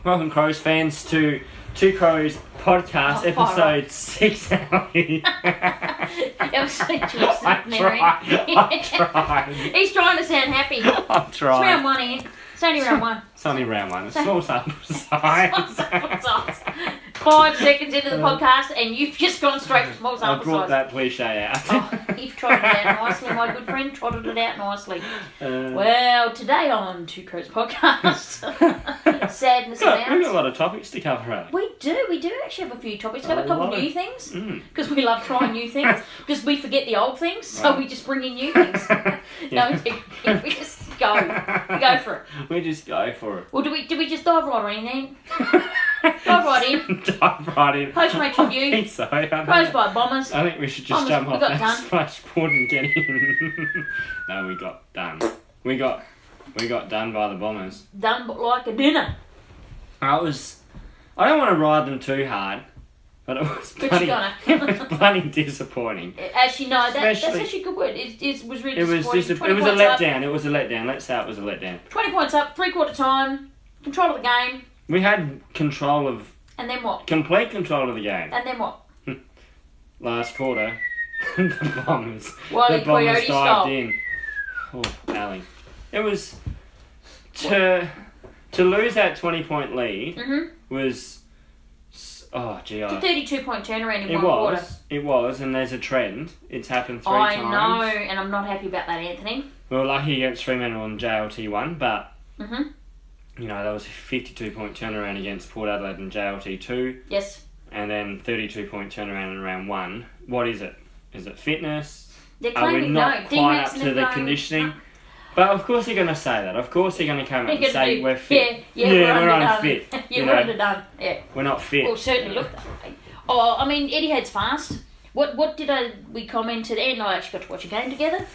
Welcome, Crows fans, to TwoCrows podcast, episode 6. I'm trying. He's trying to sound happy. I'm trying. It's round one, Ian. It's only round one. It's only round one. It's small sample size. 5 seconds into the podcast, and you've just gone straight to small sample I brought size. that cliche out. You've trotted it out nicely, my good friend. Trotted it out nicely. Well, today on TwoCrows podcast, sadness We've got a announced. lot of topics to cover, eh? We do actually have a few topics. Have a couple lot new of- things because we love trying new things because we forget the old things, so we just bring in new things. Yeah. No, we just go for it. We just go for it. Well, do we just dive right in, Ian? Dive right in. Dive right in. Postmates I review. think so. Crows by Bombers. I think we should just Bombers, jump we off got that done. splashboard and get in. No, we got done. We got done by the Bombers. Done but like a dinner. I don't want to ride them too hard, but it was But bloody, you're gonna. it was bloody disappointing. Actually, no, that's Especially- actually a good word. It was really It was disappointing. it was a 20 points up. letdown. It was a letdown. Let's say it was a letdown. 20 points up, 3/4 time, control of the game, We had control of and then what? complete control of the game. And then what? Last quarter, the Bombers. Wile The Bombers Coyote dived style. in. Oh, Ali. It was to lose that 20-point lead was. Oh, gee. It's a 32-point turnaround in one quarter. It was, and there's a trend. It's happened 3 I times. know, and I'm not happy about that, Anthony. We were lucky against Fremantle on JLT 1, but, Mhm. you know, there was a 52-point turnaround against Port Adelaide in JLT 2, Yes. and then 32-point turnaround in round 1. What is it? Is it fitness? They're Are we claiming not no. quite D-Max up and to the them conditioning? going, But of course they're going to say that. Of course they're going to come up They're and say gonna we're do, fit. Yeah, we're underdone. unfit. Yeah, you we're know, underdone. Yeah. we're not fit. Well, certainly looked that way. Oh, I mean, Etihad's fast. What did we commented, and I actually got to watch a game together.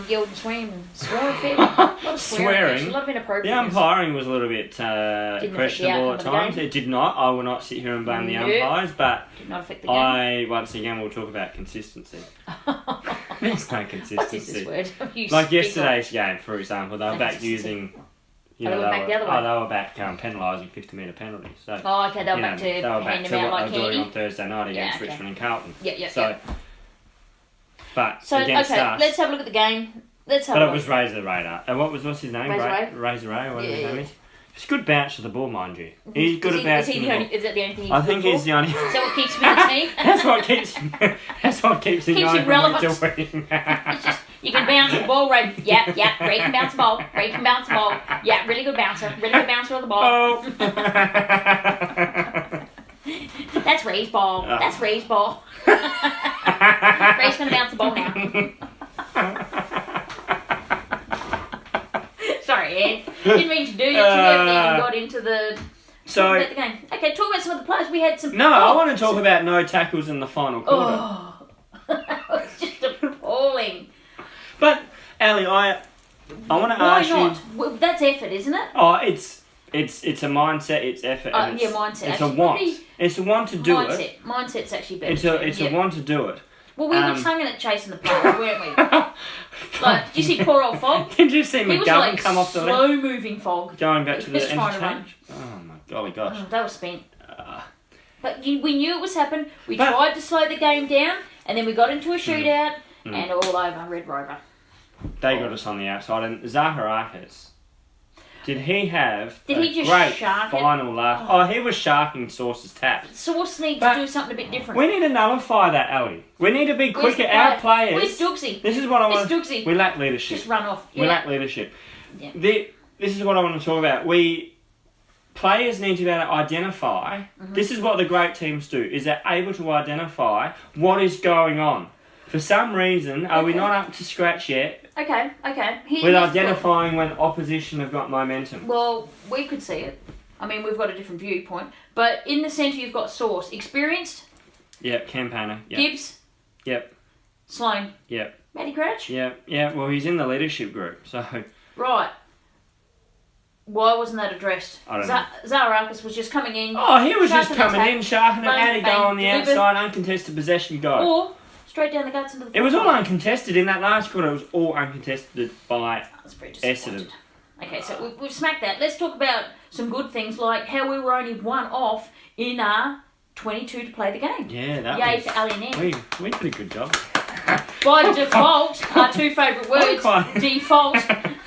Yelled and swam and swore a fair bit. A lot of Swearing? actually, a lot of The inappropriateness. umpiring was a little bit affect the questionable outcome at of the times. game. It did not. I will not sit here and blame the No. umpires, but Did not affect the game. I once again will talk about consistency. There's no What is consistency. this word? You Like speak yesterday's game, for example, they were back using. You Oh, know, they were back the other way. they were back penalising 50-metre penalties. So, of- Oh, okay, they were you back know, to they were back hand to them out what like they were doing on candy. Thursday night against okay. Richmond and Carlton. Yeah. So, but So, against okay, us, let's have a look at the game. Let's have but a it look. was Razor Radar. And what's his name? Razor Ray? Razor Ray, or whatever his Yeah, name yeah. is. He's a good bounce to the ball, mind you. He's good at bouncing the ball. Is that the only thing he's I think good he's for? the only. Is that what keeps him in the team? That's what keeps him Keeps going him from relevant. week to week. It's just, you can bounce the ball, Ray. Yep, Ray can bounce the ball. Ray can bounce the ball. Yeah, really good bouncer. Really good bouncer of the ball. Oh. That's Ray's ball. That's Ray's ball. Ray's going to bounce the ball now. Sorry, Ed. Didn't mean to do you too early and got into the... So, talk about the game. Okay, talk about some of the players. We had some... no, I want to talk about no tackles in the final quarter. Oh, that was just appalling. But, Ali, I want to Why ask not? you. Well, that's effort, isn't it? Oh, it's a mindset. It's effort. and Yeah, mindset. It's a Actually, want. probably It's a want to do it. Mindset's actually better. It's a want to do it. Well, we were tonguing at chasing the players, weren't we? Like, did you see poor old Fog? Did you see He was McGovern like come off the left? slow-moving Fog. Going back to He the was trying to run. interchange? Oh my golly gosh. Oh, they were spent. But we knew it was happening. We But- tried to slow the game down, and then we got into a shootout, and all over Red Rover. They got us on the outside. And Zaharakis, did he have Did a he just great shark it? final laugh? Oh, he was sharking Sauce's taps. Source needs But to do something a bit different. We need to nullify that, Ali. We need to be Where's quicker. the Our player? players. Where's Dooksy? This is what I Where's want. Dooksy? We lack leadership. Just run off. We lack leadership. Yeah. This is what I want to talk about. Players need to be able to identify. This is what the great teams do. Is they're able to identify what is going on. For some reason, are we Okay. not up to scratch yet Okay. with Here's identifying when opposition have got momentum? Well, we could see it. I mean, we've got a different viewpoint. But in the centre, you've got Source. Experienced. Yep, campaigner. Yep. Gibbs. Yep. Sloane. Yep. Matty Crouch. Yep. Yeah. Well, he's in the leadership group, so Right. Why wasn't that addressed? I don't know. Zaharakis was just coming in. oh, he was just sharking coming attack, in, sharking it. bang, How'd he go bang, on the delivered. outside? Uncontested possession, go. Or straight down the guts into the... It was all uncontested in that last quarter. It was all uncontested by That's pretty Essendon. disappointed. Okay, so we've smacked that. Let's talk about some good things, like how we were only one off in our 22 to play the game. Yeah, that Yay was... for Alien. We did a good job. By default, our two favourite words, default.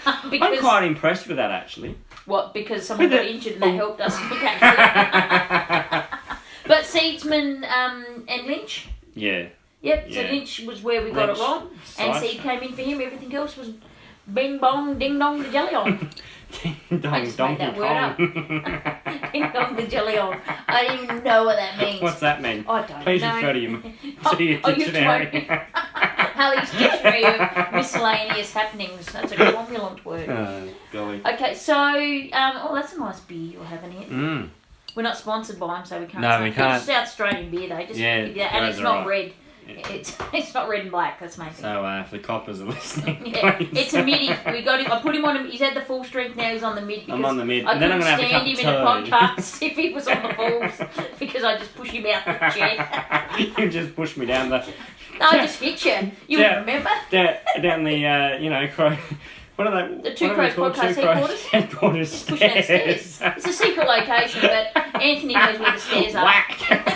I'm quite impressed with that, actually. What, because someone got injured and they helped us? Okay. But Seedsman and Lynch? Yeah. Yep, so Lynch was where we got it wrong. And Seed came in for him. Everything else was bing bong, ding dong, the jelly on. Ding dong, I just made that word up. Ding dong, the jelly on. I don't even know what that means. What's that mean? I don't Please know. refer to your dictionary. Hallie's Dictionary of Miscellaneous Happenings. That's a cromulent word. Oh, golly. Okay, so, oh, that's a nice beer you're having here. Mm. We're not sponsored by them, so we can't. No, we can't. It's South Australian beer, though. Just, and it's not red. Yeah. It's not red and black. That's amazing. So if the coppers are listening, yeah, it's a midi. We got him. I put him on. He's had the full strength. Now he's on the mid. I'm on the mid. I And then I'm couldn't gonna have stand a him in a podcast if he was on the falls because I just push him out the chair. You just pushed me down the. No, I just hit you. You remember? Down the Crow. What are they? The TwoCrows podcast headquarters. Just pushing upstairs. It's a secret location, but Anthony knows where the stairs are. Whack.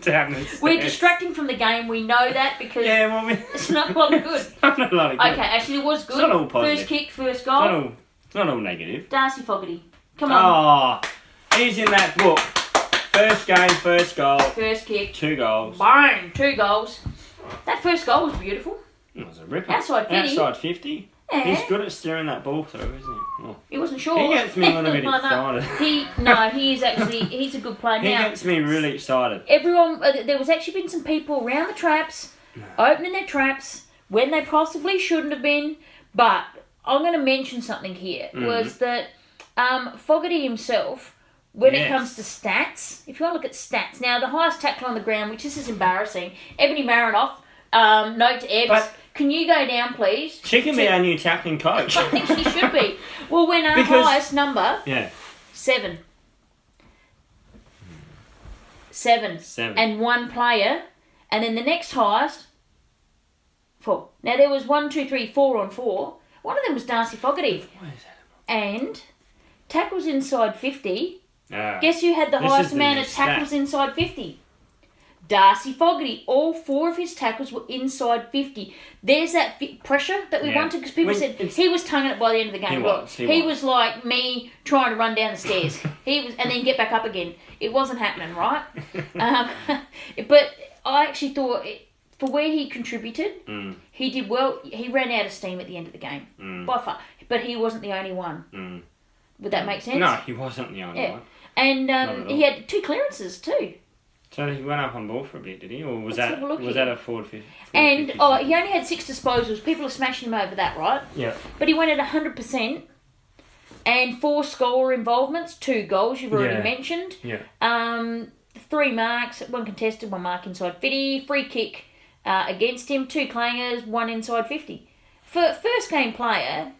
Down the stairs. We're distracting from the game. We know that because it's not a lot of good. Not a lot of good. Okay, actually, it was good. It's not all positive. First kick, first goal. It's not all negative. Darcy Fogarty. Come on. Oh, he's in that book. First game, first goal. First kick. 2 goals. Boom, 2 goals. That first goal was beautiful. It was a ripper. Outside 50. Outside 50. Yeah. He's good at steering that ball through, isn't he? Oh. He wasn't sure. He gets me a little bit excited. He is actually, he's a good player. He gets me really excited. Everyone, there was actually been some people around the traps, opening their traps, when they possibly shouldn't have been, but I'm going to mention something here, was that Fogarty himself, when it comes to stats, if you want to look at stats, now the highest tackle on the ground, which this is embarrassing, Ebony Marinoff, note to Ebbs, can you go down, please? She can be our new tackling coach. I think she should be. Well, when our highest number... Yeah. 7. 7. And 1 player. And then the next highest... 4. Now, there was 1, 2, 3, 4 on 4. One of them was Darcy Fogarty. Why is that? And tackles inside 50. Guess who had the highest amount of tackles inside 50? Darcy Fogarty. All 4 of his tackles were inside 50. There's that pressure that we wanted, because people said he was tonguing it by the end of the game. He was like me trying to run down the stairs. And then get back up again. It wasn't happening, right? But I actually thought, for where he contributed, he did well. He ran out of steam at the end of the game, by far. But he wasn't the only one. Would that make sense? No, he wasn't the only one. And he had 2 clearances too. So he went up on ball for a bit, did he? Or was that a forward 50? And he only had 6 disposals. People are smashing him over that, right? Yeah. But he went at 100%. And 4 scorer involvements, 2 goals you've already mentioned. Yeah. 3 marks, 1 contested, 1 mark inside 50. Free kick against him, 2 clangers, 1 inside 50. For first game player,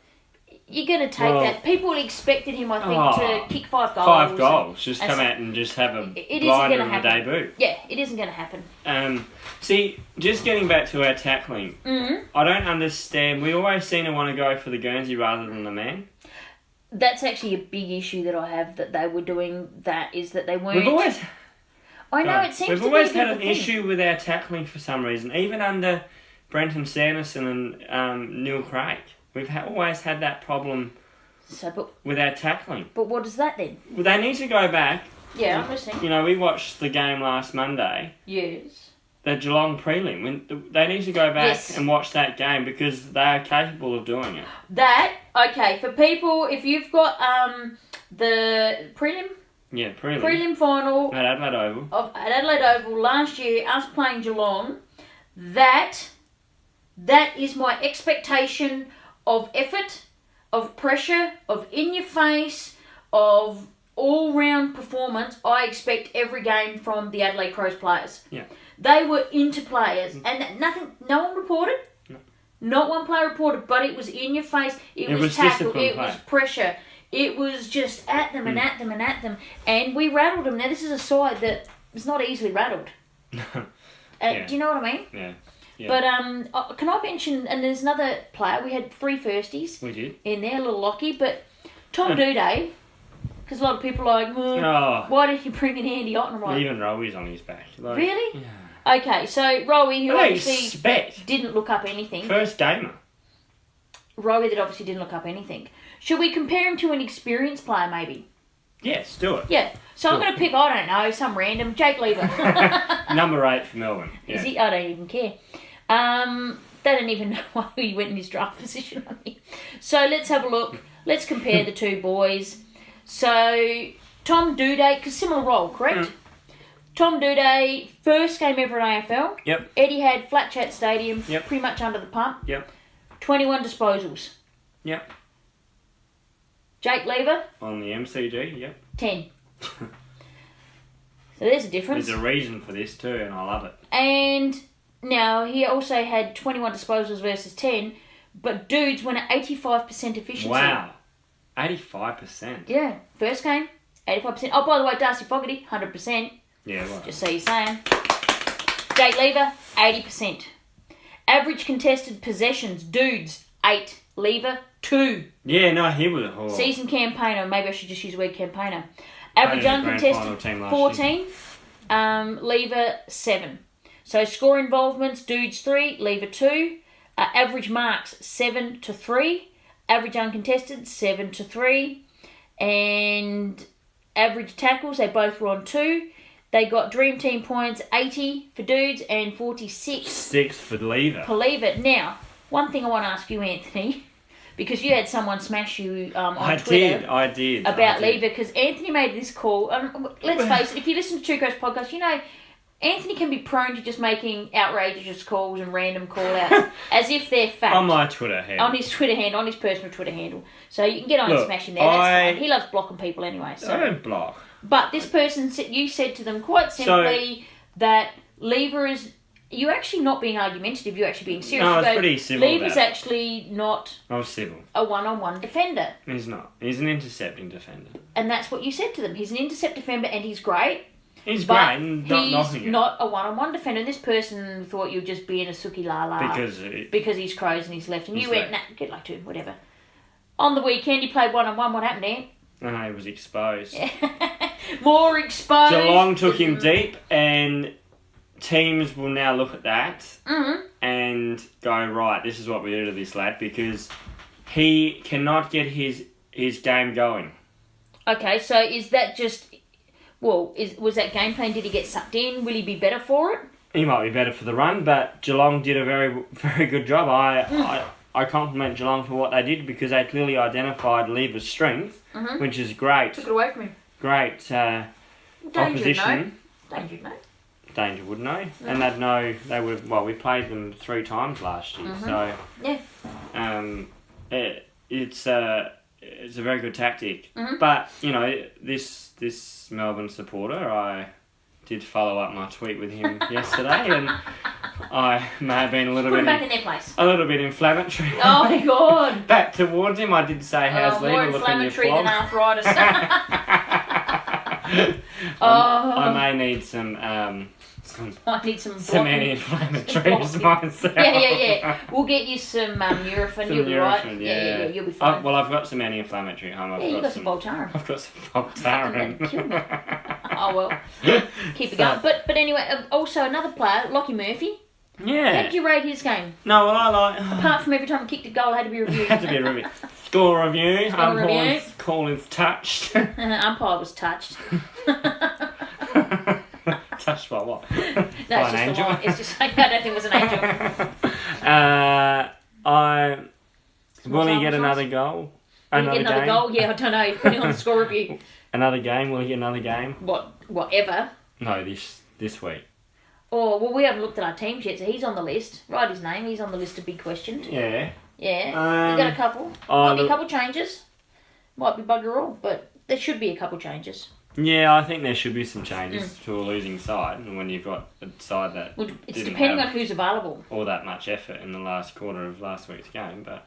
you're going to take that. People expected him, I think, to kick 5 goals. 5 goals. Just come out and just have a blinder in the debut. Yeah, it isn't going to happen. See, just getting back to our tackling, I don't understand. We always seem to want to go for the Guernsey rather than the man. That's actually a big issue that I have, that they were doing that, is that they weren't... We've always... I know, it seems to be We've always had an issue with our tackling for some reason. Even under Brenton Sanderson and Neil Craig. We've always had that problem with our tackling. But what is that then? Well, they need to go back. Yeah, I'm listening. You know, we watched the game last Monday. Yes. The Geelong prelim. They need to go back and watch that game, because they are capable of doing it. Okay, for people, if you've got the prelim... Yeah, prelim. Prelim final... At Adelaide Oval. At Adelaide Oval last year, us playing Geelong, that is my expectation of effort, of pressure, of in-your-face, of all-round performance. I expect every game from the Adelaide Crows players. Yeah. They were into players, and no one reported. No. Not one player reported, but it was in your face. It was tackle. It was pressure. It was just at them and at them and at them, and we rattled them. Now this is a side that is not easily rattled. Do you know what I mean? Yeah. Yeah. But can I mention, and there's another player, we had 3 firsties. We did. In there, a little Lockie, but Tom Duday, because a lot of people are like, why did you bring in Andy Otten? Like, even Rowy's on his back. Like, really? Yeah. Okay, so Rowie, who obviously expect? didn't look up anything. First gamer. Rowie that obviously didn't look up anything. Should we compare him to an experienced player, maybe? Yes, do it. Yeah. So I'm going to pick, I don't know, some random, Jake Lever. Number 8 for Melbourne. Yeah. Is he? I don't even care. They don't even know why he went in his draft position on me. So let's have a look. Let's compare the two boys. So Tom Duday, because similar role, correct? Tom Duday, first game ever in AFL. Yep. Eddie had Flat Chat Stadium, Yep. pretty much under the pump. Yep. 21 disposals. Yep. Jake Lever? On the MCG, yep. 10. So there's a difference. There's a reason for this too, and I love it. And now he also had 21 disposals versus 10, but dudes went at 85% efficiency. Wow. 85%. Yeah. First game, 85%. Oh, by the way, Darcy Fogarty, 100%. Yeah, right. Just so you're saying. Jake Lever, 80%. Average contested possessions, dudes, 8. Lever, 2. Yeah, no, he was a whore. Season campaigner, maybe I should just use the word campaigner. Average uncontested, 14. Lever, 7. So score involvements, dudes 3, Lever 2. Average marks, 7 to 3. Average uncontested, 7 to 3. And average tackles, they both were on 2. They got Dream Team points, 80 for dudes and 46. 6 for Lever. For Lever. Now, one thing I want to ask you, Anthony, because you had someone smash you on Twitter. I did. About Lever, because Anthony made this call. Let's face it, if you listen to TwoCrows podcast, you know Anthony can be prone to just making outrageous calls and random call-outs as if they're fact. On my Twitter handle. On his Twitter handle, on his personal Twitter handle. So you can get on and smash him there. That's fine. He loves blocking people anyway. So. I don't block. But this person, you said to them quite simply that Lever is... You're actually not being argumentative, you're actually being serious. No, I was pretty civil Lever's actually not I was civil. A one-on-one defender. He's not. He's an intercepting defender. And that's what you said to them. He's an intercept defender and he's great. He's great and not knocking it. He's not a one-on-one defender. And this person thought you were just being a suki la-la. Because he's Crows and he's left. And you went, nah, good luck to him, whatever. On the weekend, he played one-on-one. What happened, Ant? No, he was exposed. More exposed. Geelong took him deep, and teams will now look at that and go, right, this is what we do to this lad, because he cannot get his game going. Okay, so is that just... Well, was that game plan? Did he get sucked in? Will he be better for it? He might be better for the run, but Geelong did a very, very good job. I compliment Geelong for what they did, because they clearly identified Lever's strength, which is great. Took it away from him. Great opposition. Danger would know. Danger would know. And they'd know they would... Well, we played them 3 times last year, so... Yeah. It's a very good tactic. But, you know, this Melbourne supporter, I did follow up my tweet with him yesterday, and I may have been a little bit... back in their place. A little bit inflammatory. Oh, my God. Back towards him, I did say, how's Lever looking your flog? More inflammatory than arthritis. I may need some anti-inflammatories myself. Yeah. We'll get you some Nurofen. You'll be right. Yeah. You'll be fine. Well, I've got some anti-inflammatory at home. You've got some Voltaren. I've got some Voltaren. Oh, well. Keep it going. But anyway, also another player, Lockie Murphy. Yeah. How did you rate his game? No, well, I like... Apart from every time he kicked a goal, it had to be reviewed. Had to be a review. Score review. Call is touched. Umpire was touched. Touched by what? No, it's just angel. It's just I don't think it was an angel. Will he get another goal? Will he get another goal? Yeah, I don't know. Putting on the score review. Another game? Will he get another game? Whatever. No, this week. Oh, well, we haven't looked at our teams yet, so he's on the list. Write his name. He's on the list to be questioned. Yeah. Yeah. We've got a couple. Might be a couple changes. Might be bugger all, but there should be a couple changes. Yeah, I think there should be some changes to a losing side, and when you've got a side that it's depending on who's available. All that much effort in the last quarter of last week's game, but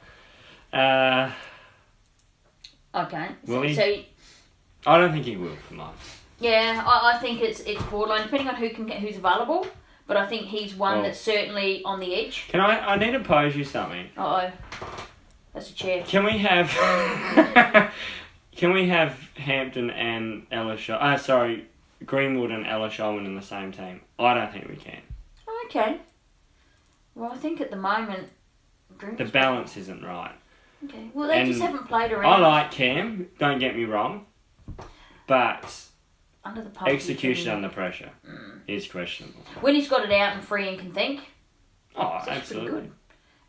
okay. Will he? So I don't think he will for mine. Yeah, I think it's borderline depending on who's available. But I think he's one that's certainly on the edge. I need to pose you something. Uh-oh. That's a chair. Can we have... Can we have Hampton and Greenwood and Ella Sholman in the same team? I don't think we can. Okay. Well, I think at the moment... The balance isn't right. Okay. Well, they just haven't played around. I like Cam, don't get me wrong. But... Under the pump, execution under pressure is questionable. When he's got it out and free and can think. Oh, absolutely. Good.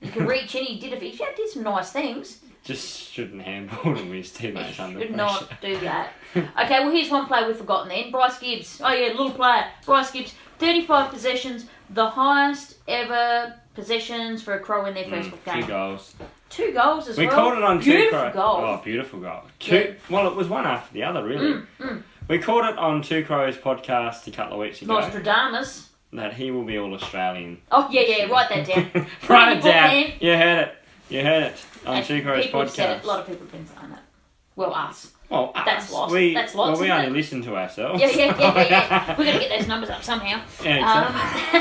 He can reach in. He did some nice things. Just shouldn't handball to his teammates under pressure. Should not do that. Okay, well here's one player we've forgotten then. Bryce Gibbs. Oh yeah, little player. Bryce Gibbs. 35 possessions. The highest ever possessions for a Crow in their first game. 2 goals. 2 goals as well. We called it on beautiful 2 Crows. Goal. Oh, beautiful goal. Well, it was one after the other, really. We called it on 2Crows podcast a couple of weeks ago. Nostradamus. That he will be all Australian. Oh, yeah, write that down. Write it down. You heard it. On 2Crows people podcast. Have said it. A lot of people have been saying it. Well, us. Well, that's lost. That's lost. Well, we only listen to ourselves. Yeah. We're going to get those numbers up somehow. Yeah, exactly.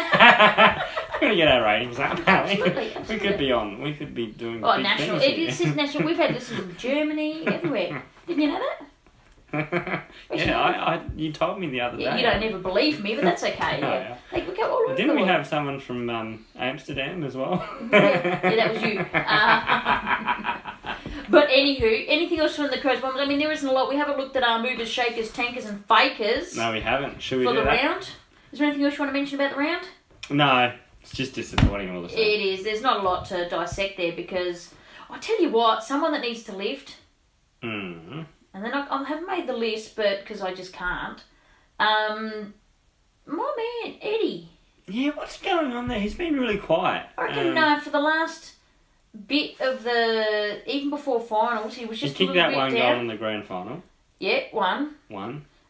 We're going to get our ratings up, Absolutely. We could be on. We could be doing big national. things. This is national. We've had listeners in Germany, everywhere. Didn't you know that? You told me the other day. You don't ever believe me, but that's okay. Yeah. Like, we go all over Didn't we have someone from Amsterdam as well? Yeah, that was you. But anywho, anything else from the Crows? I mean, there isn't a lot. We haven't looked at our movers, shakers, tankers, and fakers. No, we haven't. Should we do that? For the round? Is there anything else you want to mention about the round? No, it's just disappointing all the time. It is. There's not a lot to dissect there because I tell you what, someone that needs to lift. And then I haven't made the list, but because I just can't. My man Eddie. Yeah, what's going on there? He's been really quiet. I reckon for the last bit of even before finals, he was just he kicked a little that bit one down. goal in the grand final. Yeah, one.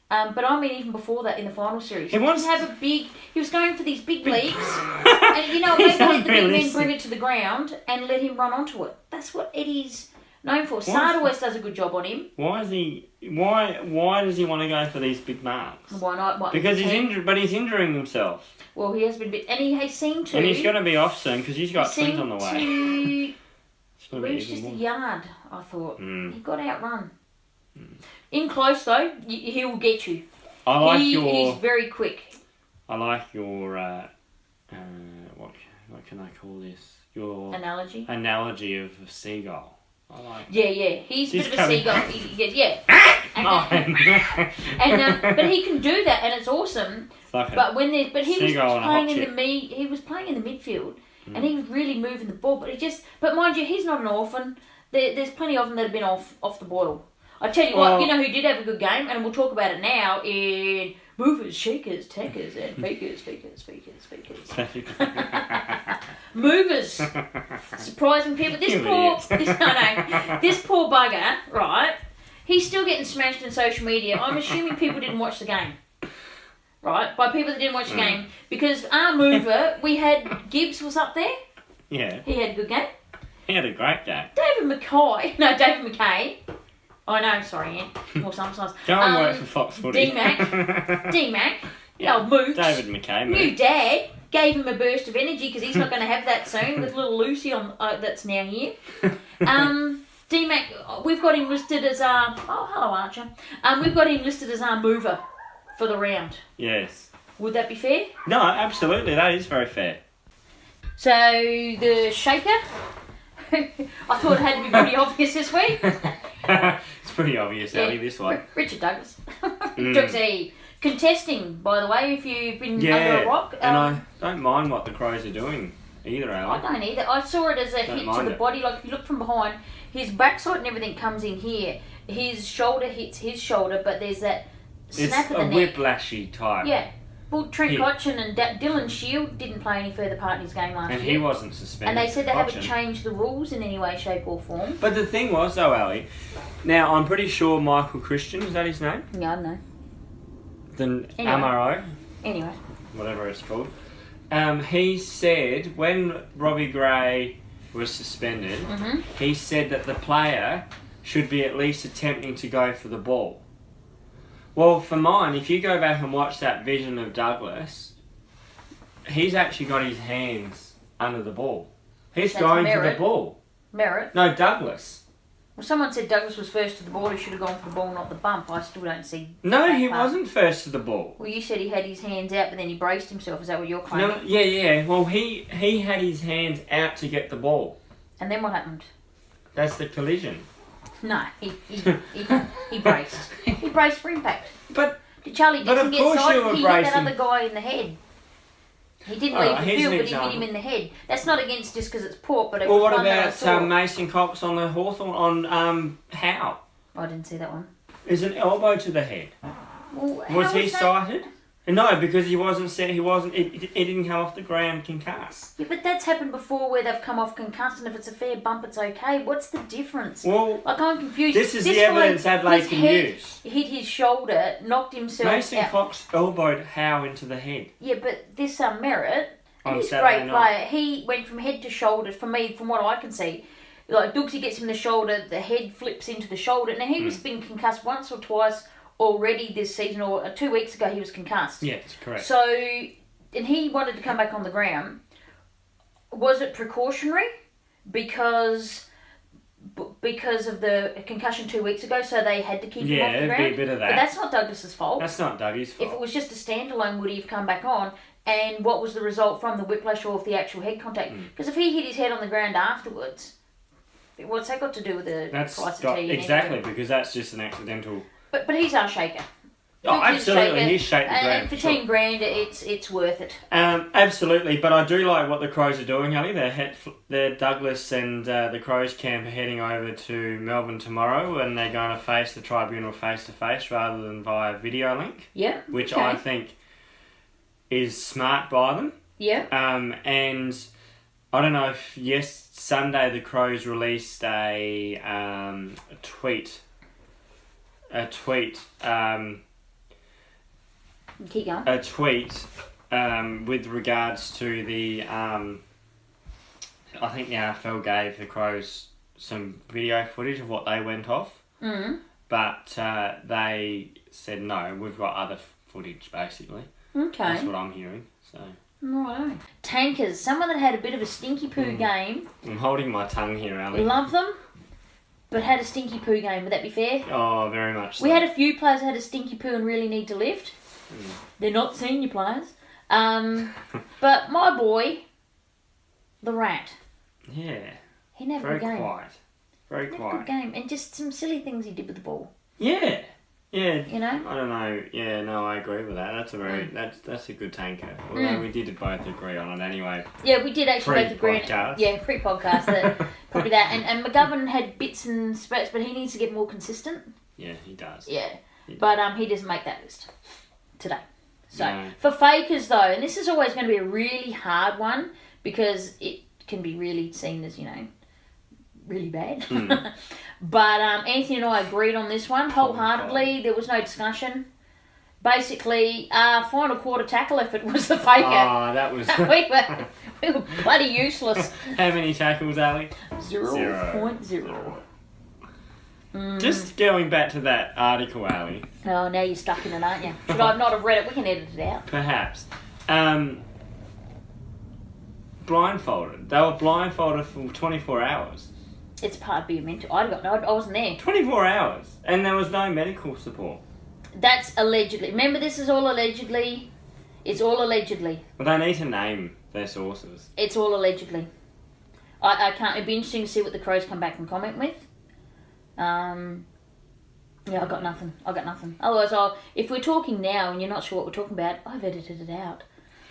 But I mean, even before that, in the final series, he was going for these big leaps, and maybe let the big men bring it to the ground and let him run onto it. That's what Eddie's known for. Sard always does a good job on him. Why does he want to go for these big marks? Why not? Because he's injured, but he's injuring himself. Well, he has been and he seemed to. And he's going to be off soon because he's got twins on the way. He reached just a yard. I thought he got outrun. In close though, he will get you. He's very quick. I like your what can I call this? Your analogy of a seagull. I like. Yeah. He's a bit of a seagull. He gets but he can do that, and it's awesome. But he was playing in the midfield, and he was really moving the ball. But mind you, he's not an orphan. There's plenty of them that have been off the boil. I tell you what, who did have a good game, and we'll talk about it now in movers, shakers, tankers, and fakers. Movers. Surprising people. This poor bugger, right? He's still getting smashed in social media. I'm assuming people didn't watch the game. Right? By people that didn't watch the game. Because our mover, we had Gibbs was up there. Yeah. He had a good game. He had a great game. David McKay. Oh no, sorry, Ian. Or sometimes. Go and work for Fox Footy. D-Mac. Yeah, Mooch. David McKay. New dad gave him a burst of energy because he's not going to have that soon with little Lucy on that's now here. D-Mac, we've got him listed as our... Oh, hello, Archer. We've got him listed as our mover for the round. Yes. Would that be fair? No, absolutely. That is very fair. So, the shaker... I thought it had to be pretty obvious this week. It's pretty obvious, Ellie, this one. Richard Douglas. Dougsie. Contesting, by the way, if you've been under a rock. And I don't mind what the Crows are doing either, Ellie. I don't either. I saw it as a hit to the body. Like, if you look from behind, his backside and everything comes in here. His shoulder hits his shoulder, but there's that snap of the neck. It's a whiplashy type. Yeah. Well, Trent Cotchin and Dylan Shield didn't play any further part in his game last year. And he wasn't suspended. And they said they haven't changed the rules in any way, shape or form. But the thing was, though, Ali, now I'm pretty sure Michael Christian, is that his name? Yeah, I don't know. Then MRO. Anyway. Whatever it's called. He said when Robbie Gray was suspended, he said that the player should be at least attempting to go for the ball. Well, for mine, if you go back and watch that vision of Douglas, he's actually got his hands under the ball. He's going for the ball. Merritt? No, Douglas. Well, someone said Douglas was first to the ball. He should have gone for the ball, not the bump. I still don't see. No, he wasn't first to the ball. Well, you said he had his hands out, but then he braced himself. Is that what you're claiming? No, yeah. Well, he had his hands out to get the ball. And then what happened? That's the collision. No, he braced. He braced for impact. But Charlie Dixon get side? He hit that other guy in the head. He didn't leave the field, but he hit him in the head. That's not against just because it's Port, but it was one that I saw. What about Mason Cox on the Hawthorn on Howe? I didn't see that one. Is an elbow to the head. Well, was he sighted? No, because he wasn't. It didn't come off the ground concussed. Yeah, but that's happened before where they've come off concussed, and if it's a fair bump, it's okay. What's the difference? Well, like I'm confused. This is the evidence Adelaide can use. Hit his shoulder, knocked himself out. Mason Cox elbowed Howe into the head. Yeah, but this Merritt, he's a Saturday great night. player. He went from head to shoulder. For me, from what I can see, like Dooksy gets him in the shoulder, the head flips into the shoulder. Now he was been concussed once or twice already this season, or 2 weeks ago he was concussed. Yeah, that's correct. So, and he wanted to come back on the ground. Was it precautionary? Because of the concussion 2 weeks ago, so they had to keep him off the ground? Yeah, it'd be a bit of that. But that's not Douglas's fault. That's not Dougie's fault. If it was just a standalone, would he have come back on? And what was the result from the whiplash or of the actual head contact? Because if he hit his head on the ground afterwards, what's that got to do with the price of tea? Exactly, because that's just an accidental... But he's our shaker. Oh, absolutely, he's shaped the ground. And for $10 grand, it's worth it. Absolutely, but I do like what the Crows are doing, Ali. They're Douglas and the Crows camp are heading over to Melbourne tomorrow, and they're going to face the tribunal face to face rather than via video link. Yeah. Which I think is smart by them. Yeah. And I don't know if Sunday the Crows released a tweet. Keep going. A tweet with regards to the I think the AFL gave the Crows some video footage of what they went off, but they said no, we've got other footage basically. Okay, that's what I'm hearing. So right, Tankers, someone that had a bit of a stinky poo game. I'm holding my tongue here, Ali. Love them, but had a stinky poo game. Would that be fair? Oh, very much so. We had a few players that had a stinky poo and really need to lift. They're not senior players. But my boy, the Rat. Yeah. He never had a good game. Quiet. Very quiet. Good game. And just some silly things he did with the ball. Yeah. Yeah. You know? I don't know. Yeah, no, I agree with that. That's a very that's a good tanker. Although we did both agree on it anyway. Yeah, we did actually both agree. Yeah, pre-podcast. Probably that. And McGovern had bits and spurts, but he needs to get more consistent. Yeah, he does. Yeah. But he doesn't make that list today. So, for fakers though, and this is always going to be a really hard one because it can be really seen as, really bad. But Anthony and I agreed on this one wholeheartedly. There was no discussion. Basically, our final quarter tackle effort was the faker. Oh, that was... we were bloody useless. How many tackles, Ali? 0.0. Just going back to that article, Ali. Oh, now you're stuck in it, aren't you? Should I not have read it? We can edit it out. Perhaps. Blindfolded. They were blindfolded for 24 hours. It's part of being mental. I wasn't there. 24 hours. And there was no medical support. That's allegedly. Remember, this is all allegedly. It's all allegedly. Well, they need to name their sources. It's all allegedly. I can't... It'd be interesting to see what the Crows come back and comment with. Yeah, I got nothing. Otherwise, if we're talking now and you're not sure what we're talking about, I've edited it out.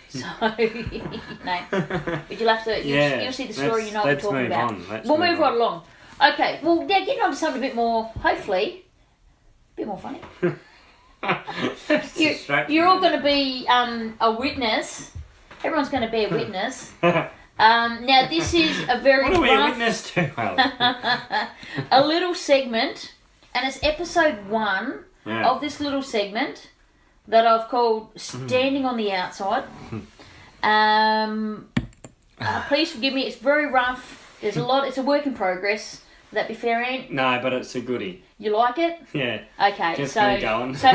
So, no. But you'll have to... You'll see the story, you know what we're talking about. We'll move right along. Okay, well, now getting on to something a bit more, hopefully, a bit more funny. You're all going to be a witness. Everyone's going to be a witness. Now, this is a very What are we a witness to, Alan? a little segment, and it's episode 1 of this little segment that I've called Standing on the Outside. Please forgive me, it's very rough. There's a lot, it's a work in progress. Would that be fair, Ant? No, but it's a goodie. You like it? Yeah. Okay, Gets so me going. so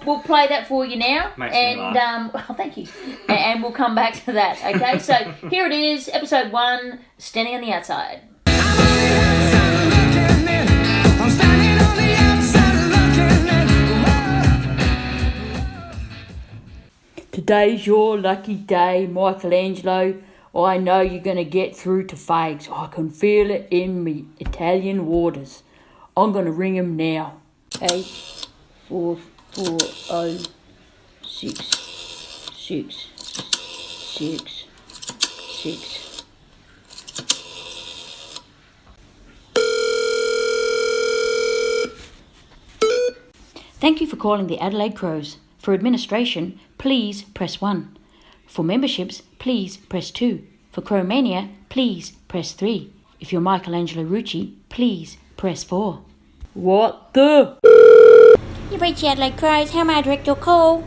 we'll play that for you now. Makes me laugh. Well, thank you. And we'll come back to that. Okay, so here it is, episode 1, Standing on the Outside. Today's your lucky day, Michelangelo. I know you're going to get through to Fags. I can feel it in me Italian waters. I'm going to ring him now. 8440666. Thank you for calling the Adelaide Crows. For administration, please press 1. For memberships, please press 2. For Crowmania, please press 3. If you're Michelangelo Rucci, please press 4. What the? You've reached the Adelaide Crows. How may I direct your call?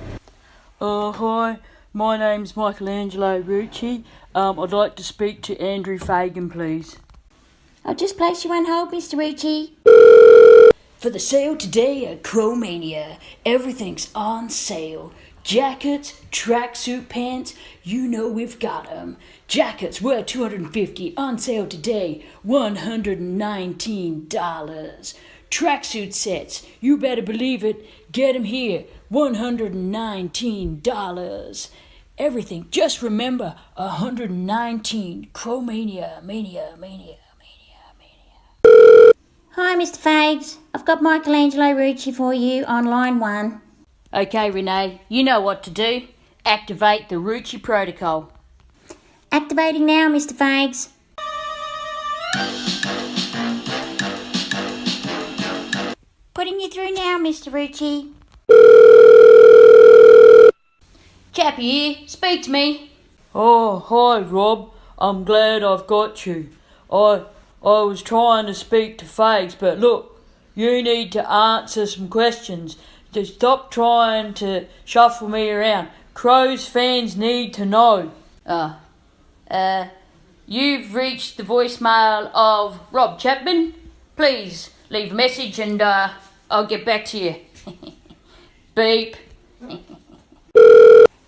Hi. My name's Michelangelo Rucci. I'd like to speak to Andrew Fagan, please. I'll just place you on hold, Mr. Rucci. For the sale today at Crowmania, everything's on sale. Jackets, tracksuit pants, you know we've got 'em. Jackets were $250, on sale today, $119. Tracksuit sets, you better believe it, get 'em here, $119. Everything, just remember, 119, Crowmania, mania. Hi, Mr. Fags. I've got Michelangelo Rucci for you on line 1. Okay, Renee, you know what to do. Activate the Rucci protocol. Activating now, Mr. Fags. Putting you through now, Mr. Rucci. Chappie here, speak to me. Oh, hi, Rob. I'm glad I've got you. I was trying to speak to Fags, but look, you need to answer some questions. Just stop trying to shuffle me around. Crows fans need to know. You've reached the voicemail of Rob Chapman. Please leave a message and I'll get back to you. Beep.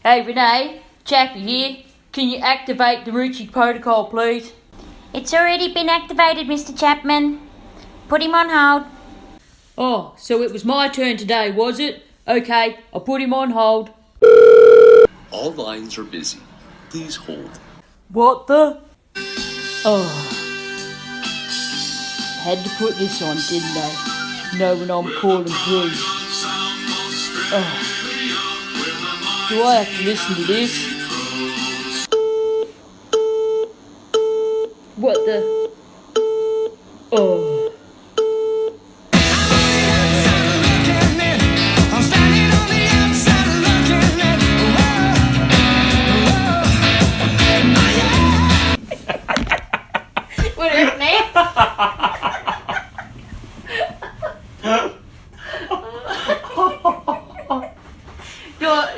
Hey Renee, Chappie here. Can you activate the Rucci protocol, please? It's already been activated, Mr. Chapman. Put him on hold. Oh, so it was my turn today, was it? Okay, I'll put him on hold. All lines are busy. Please hold. What the? Oh. Had to put this on, didn't I? Knowing I'm calling through. Oh. Do I have to listen to this? What the? Oh. What is it, man?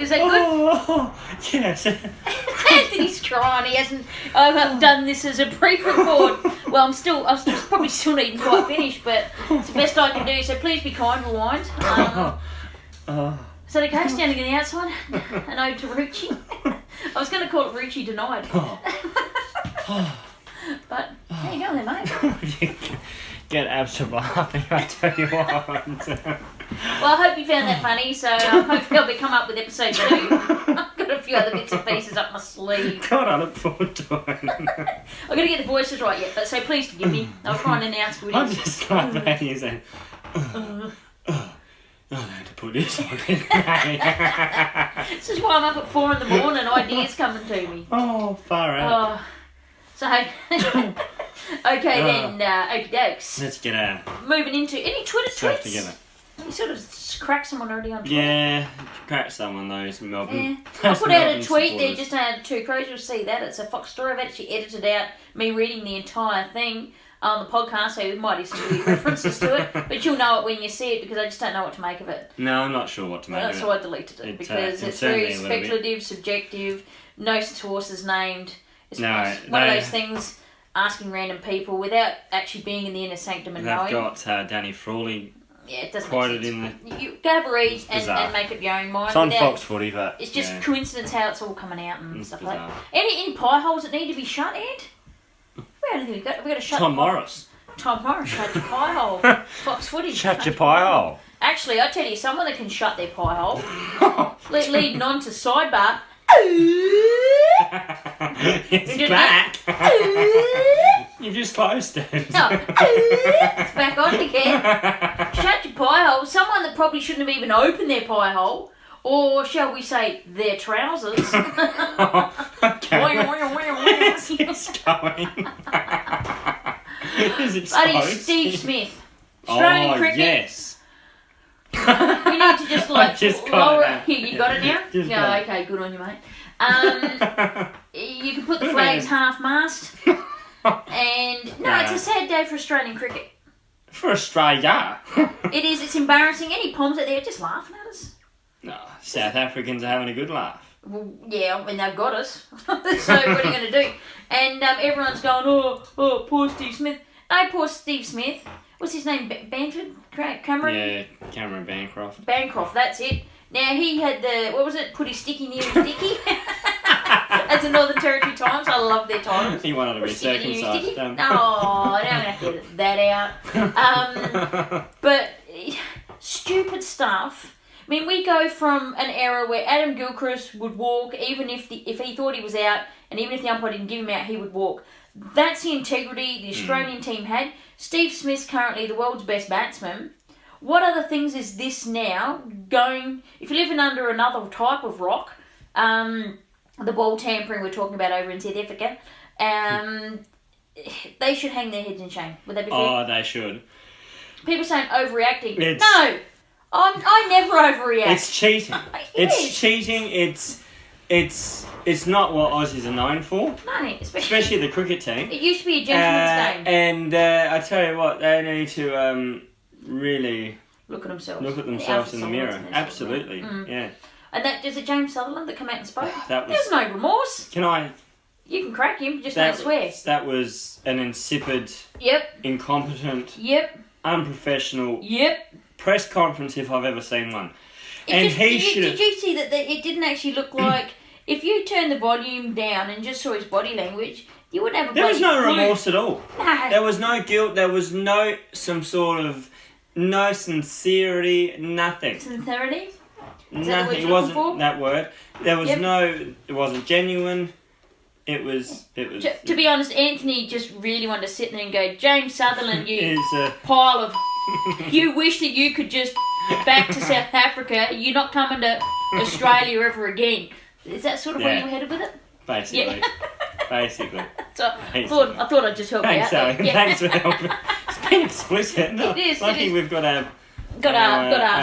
Is that good? Oh, yes. Anthony's trying. He hasn't. I've done this as a pre-record. Well, I'm probably still not even quite finished, but it's the best I can do. So please be kind, rewind. Is that okay? Standing on the outside, an ode to Rucci. I was going to call it Rucci Denied. But how you going there, mate? Get absolutely laughing, I tell you what. Well, I hope you found that funny, so hopefully I'll be come up with episode 2. I've got a few other bits and pieces up my sleeve. God, I look forward to it. I've got to get the voices right yet, but so please forgive me. I'll try and announce what it I'm is. just like that, you say, I had to put this on. This is why I'm up at 4 in the morning, ideas coming to me. Oh, far out. So, okay then, okie dokes. Let's get out. Moving into any Twitter tweets. Together. You sort of cracked someone already on Twitter. Yeah, cracked someone those Melbourne. I put out a tweet there just on TwoCrows. You'll see that. It's a Fox story. I've actually edited out me reading the entire thing on the podcast, so there might be some weird references to it, but you'll know it when you see it because I just don't know what to make of it. No, I'm not sure what to make of it. So I deleted it because it's very speculative, subjective, no sources named. It's one of those things. asking random people without actually being in the inner sanctum and knowing. They've got Danny Frawley it doesn't quoted make sense. in the... You have a read and make up your own mind. It's on Fox Footy, but... It's just coincidence how it's all coming out and stuff bizarre. like that. Any pie holes that need to be shut, Ed? Where have we got to shut Tom Morris. Tom Morris, shut your pie hole. Fox Footy. Shut your pie hole. Actually, I tell you, someone that can shut their pie hole. Leading on to Sidebar. It's back. You just closed it. No. It's back on again. Shut your pie hole. Someone that probably shouldn't have even opened their pie hole. Or shall we say, their trousers. Okay. Where's this going? Is it Buddy Steve Smith. Australian cricket. Yes. We need to just got lower it. Here, you got it now? Just Yeah, got it. okay, good on you, mate. You can put the flags half-mast. And, it's a sad day for Australian cricket. For Australia. It is, it's embarrassing. Any Poms out there just laughing at us? No, South Africans are having a good laugh. Well, yeah, I mean, they've got us. So what are you going to do? And everyone's going, oh, poor Steve Smith. No, poor Steve Smith. What's his name? Banford? Cameron? Yeah, Cameron Bancroft. Bancroft, that's it. Now, he had put his sticky near his dicky? That's the Northern Territory Times. I love their titles. He wanted to be circumcised. No, now I'm going to have to get that out. But stupid stuff. I mean, we go from an era where Adam Gilchrist would walk, even if he thought he was out, and even if the umpire didn't give him out, he would walk. That's the integrity the Australian team had. Steve Smith's currently the world's best batsman. What other things is this now going... If you're living under another type of rock, the ball tampering we're talking about over in South Africa, they should hang their heads in shame. Would that be fair? Oh, they should. People saying overreacting. No! I never overreact. It's cheating. It's cheating. It's not what Aussies are known for. No, especially the cricket team. It used to be a gentleman's game. And I tell you what, they need to really look at themselves in the mirror. Absolutely, yeah. And is it James Sutherland that came out and spoke? There's no remorse. You can crack him, just don't swear. That was an insipid, incompetent, unprofessional press conference if I've ever seen one. Did you see that it didn't actually look like... If you turn the volume down and just saw his body language, you wouldn't have a There was no clue. remorse at all. No. There was no guilt. There was no sincerity, nothing. Sincerity? Nothing. It wasn't that word. There was it wasn't genuine. It was. To be honest, Anthony just really wanted to sit there and go, James Sutherland, you a pile of... You wish that you could just back to South Africa. You're not coming to Australia ever again. Is that sort of where you were headed with it? Basically. Basically. So I thought I'd just help you out. Thanks, Sally. Thanks for helping. It's been explicit. No, it is. Lucky we've got our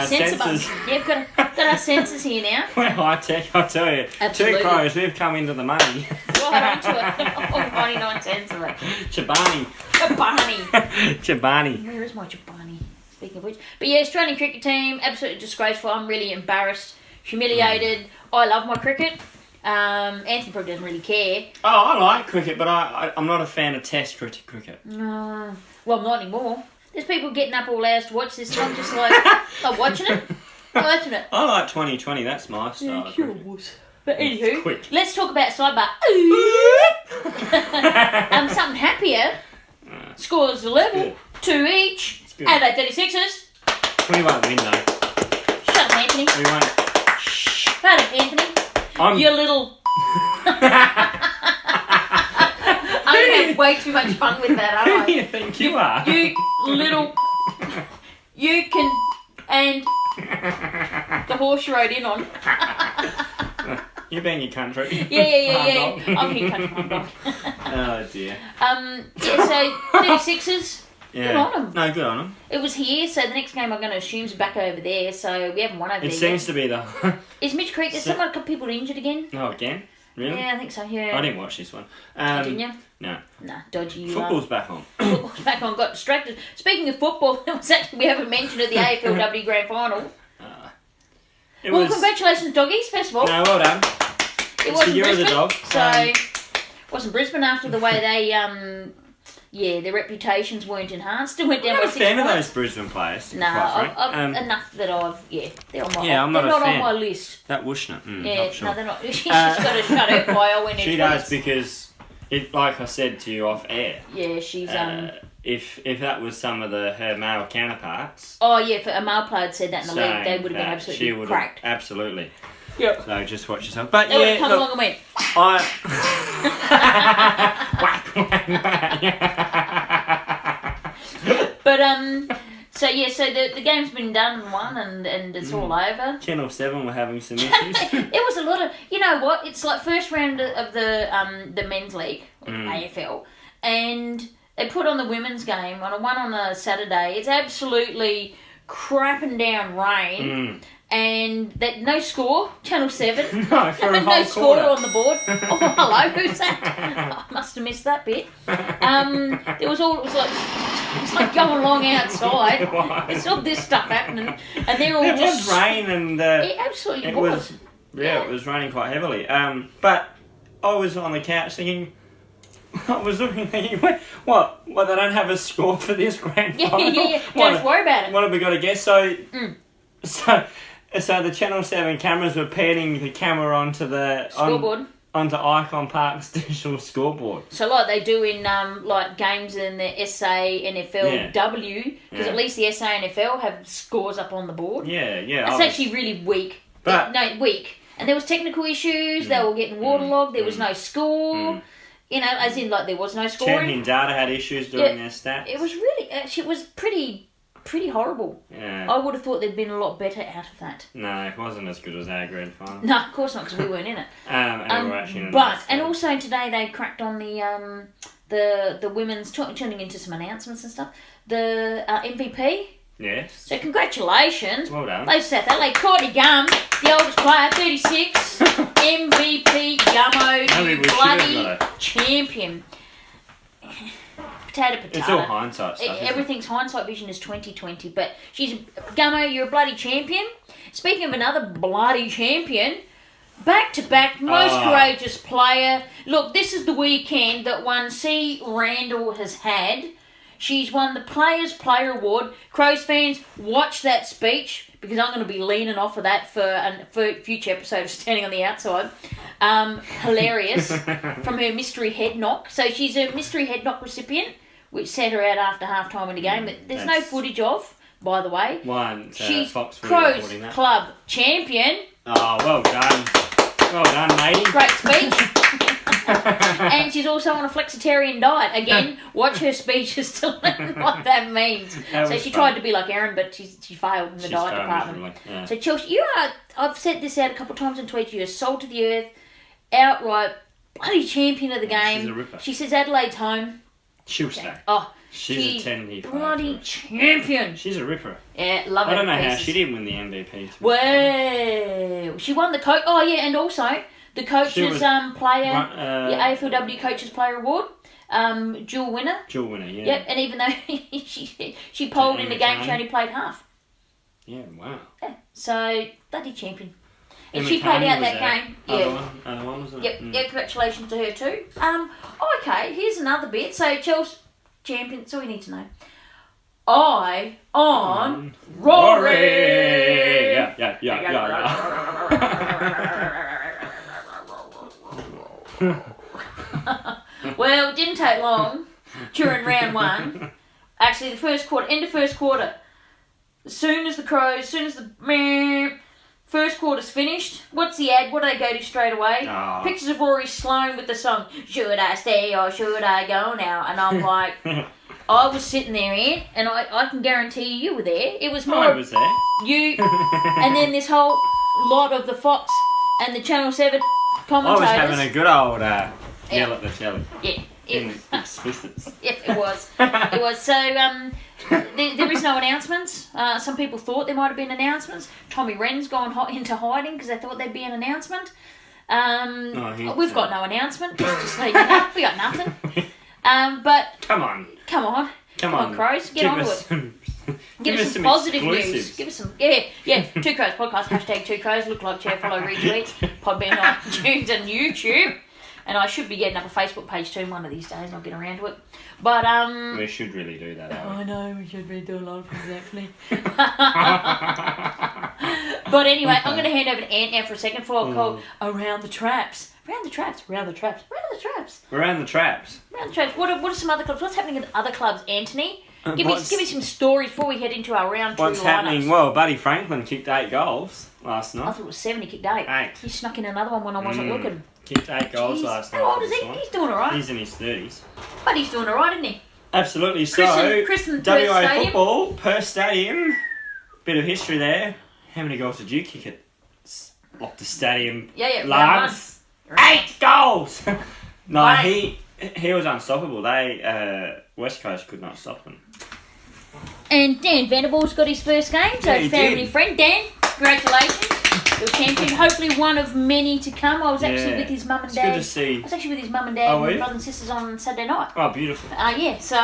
sensor sensors. Yeah, got our sensors here now. We're high tech, I'll tell you. Absolutely. Two Crows, we've come into the money. Right onto it. Oh, 99 cents of it. Chobani. Chobani. Where is my Chobani? Speaking of which. But yeah, Australian cricket team, absolutely disgraceful. I'm really embarrassed, humiliated. I love my cricket. Anthony probably doesn't really care. Oh, I like cricket, but I'm not a fan of test cricket. No. Well, not anymore. There's people getting up all hours to watch this, and I'm just like, I'm watching it. I like 2020, that's my style of cricket. But anywho, quick. Let's talk about Sidebar. Something happier. Scores the level, 2 each. Adelaide 36ers. We won't win though. Shut up, Anthony. We won't. Shut up, Anthony. You little... I'm going to have way too much fun with that, aren't I? Who do you think you are? You little... You can... And... The horse you rode in on. You're being your country. Yeah. I'm here, country dog. Oh, dear. So, 36ers... Yeah. Good on them. No, good on them. It was here, so the next game I'm going to assume is back over there, so we haven't won over there It seems to be the... Is Mitch Creek... There's a couple people injured again? Oh, again? Really? Yeah, I think so, yeah. I didn't watch this one. Didn't you? No. Nah, dodgy you Football's back on. Football's back on, got distracted. Speaking of football, we haven't mentioned at the AFLW Grand Final. Congratulations, doggies, first of all. No, well done. It wasn't the year Brisbane, of the dog. so... It wasn't Brisbane after the way they yeah, their reputations weren't enhanced. It went down I'm by not a 6 fan of points. those Brisbane players. No, enough that they're on my I'm not they're a not fan. on my list. That Wushner. Yeah, not sure. no, they're not. She's just got to shut her bio when she does because, like I said to you off air. Yeah, she's If that was some of her male counterparts. Oh yeah, if a male player had said that in the league, they would have been absolutely cracked. Absolutely. Yep. So just watch yourself. But they would have come along and went. But so the game's been done and won and it's all over. Channel 7 were having some issues. It was a lot of, you know what? It's like first round of the men's league, AFL, and they put on the women's game on a Saturday. It's absolutely crapping down rain. And that no score, Channel 7. No, for a whole no score quarter. on the board. Oh, hello, who's that? I must have missed that bit. It was like going along outside. There's all this stuff happening, and they're all It just was rain and it absolutely was. It was raining quite heavily. But I was on the couch thinking. I was looking thinking, what? They don't have a score for this grand final? Yeah. Don't worry about it. What have we got to guess? So the Channel 7 cameras were panning the camera onto the scoreboard. Onto Icon Park's digital scoreboard. So like they do in like games in the SA, NFLW, because at least the SA and NFL have scores up on the board. Yeah. It's actually really weak. Weak. And there was technical issues. They were getting waterlogged. There was no score. You know, as in like there was no scoring. Champion Data had issues doing their stats. It was really, it was pretty horrible. Yeah. I would have thought there'd been a lot better out of that. No, it wasn't as good as our grand final. No, of course not, because we weren't in it. And we were actually in and also today they cracked on the women's turning into some announcements and stuff. The MVP. Yes. So congratulations. Well done. They sat there like Courtney Gum, the oldest player, 36, MVP Gummo, bloody champion. Potato. It's all hindsight stuff. Everything's hindsight vision is 2020. But Gummo, you're a bloody champion. Speaking of another bloody champion, back to back, most courageous player. Look, this is the weekend that one C. Randall has had. She's won the Players Player Award. Crows fans, watch that speech because I'm going to be leaning off of that for a future episode of Standing on the Outside. Hilarious. From her mystery head knock. So she's a mystery head knock recipient, which set her out after half time in the game. But there's no footage of, by the way. She's Fox Crows Club champion. Oh, well done. Well done, matey. Great speech. And she's also on a flexitarian diet. Again, watch her speeches to learn what that means. So she tried to be like Erin, but she failed in the diet department. Yeah. So Chelsea, I've said this out a couple of times on Twitter, you're a soul to the earth, outright bloody champion of the game. She's a ripper. She says Adelaide's home. She'll stay. Oh, she's a 10 bloody champion. She's a ripper. Yeah, love it. I don't know how she didn't win the MVP. Well, she won the coach. Oh yeah, and also the coaches player, AFLW Coaches Player Award, dual winner. Dual winner, yeah. Yep, and even though she polled in the game, she only played half. Yeah, wow. Yeah, so bloody champion. And she played out that game. Other one, wasn't it? Yep, yeah, congratulations to her too. Okay, here's another bit. So Chelsea champion, that's all you need to know. I on Rory. Well, it didn't take long during round one. Actually, end of first quarter. As soon as the first quarter's finished, what's the ad? What do they go to straight away? Pictures of Rory Sloane with the song, Should I Stay or Should I Go Now? And I'm like, I was sitting there, Ant, and I can guarantee you were there. It was more I was there. You, and then this whole lot of the Fox and the Channel 7 commentators. I was having a good old yell at the telly. Yeah. Explicits. Yep, it was. It was. So, there is no announcements. Some people thought there might have been announcements. Tommy Wren's gone into hiding because they thought there'd be an announcement. We've got no announcement. Just so you know, we got nothing. But Come on, Crows, get onto it. Give us some positive news. Give us some, Two Crows podcast, #2Crows, look like chair, follow, retweet, Podbean, iTunes and YouTube. And I should be getting up a Facebook page too one of these days. I'll get around to it. But we should really do that. I know we should really do a lot of things actually. But anyway, I'm going to hand over to Ant now for a second before I call Around the Traps. Around the Traps. Around the Traps. Around the Traps. Around the Traps. Around the Traps. What are some other clubs? What's happening at other clubs, Anthony? Give me some stories before we head into our round 2 What's happening? Well, Buddy Franklin kicked 8 goals last night. I thought it was 7. He kicked 8. 8. He snuck in another one when I wasn't looking. Kicked 8 goals last night. How old is he? He's doing all right. He's in his 30s. But he's doing all right, isn't he? Absolutely. Christened So, Perth WA Stadium. football, Perth Stadium. Bit of history there. How many goals did you kick at Optus Stadium? Yeah. Lance? 8 goals! No, Right. he was unstoppable. They West Coast could not stop them. And Dan Vanderbilt's got his first game, so Yeah, family did. friend. Dan, congratulations. You're champion. Hopefully one of many to come. I was actually with his mum and It's dad. good to see. I was actually with his mum and dad Oh, were and you? brothers and sisters on Saturday night. Oh, beautiful. So